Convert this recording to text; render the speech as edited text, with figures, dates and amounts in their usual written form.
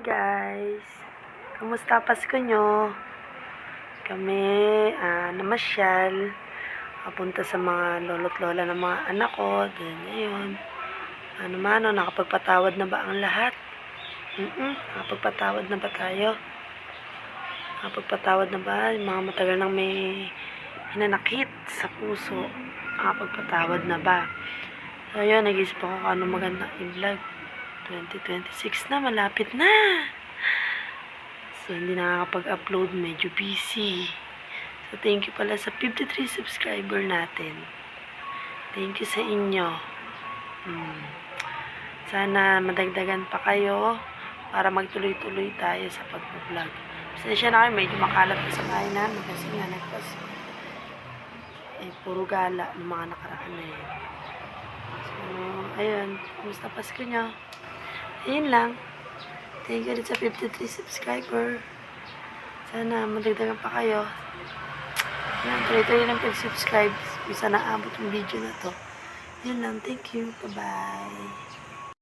Guys, kamusta Pasko nyo? Kami namasyal, papunta sa mga lolo't lola ng mga anak ko. Then ngayon, nakapagpatawad na ba ang lahat? Nakapagpatawad na ba tayo? Nakapagpatawad na ba? Yung mga matagal nang may hinanakit sa puso, nakapagpatawad na ba? So yun, nag-isip ako kung ano magandang i-vlog. 2026 na, malapit na. So, hindi nakakapag-upload, medyo busy. So, thank you pala sa 53 subscriber natin. Thank you sa inyo. Sana madagdagan pa kayo para magtuloy-tuloy tayo sa pag-vlog. Pasensya na kayo, medyo makalat na sa bahay namin kasi nga nagpasko. Puro gala ng mga nakaraan na yun. So, ayun, kumusta Pasko nyo? Ayun lang. Thank you rin sa 53 subscriber. Sana madagdagan pa kayo. Yan, tuloy-tuloy lang pag-subscribe. Bisa naabot yung video na to. Yun lang. Thank you. Bye-bye.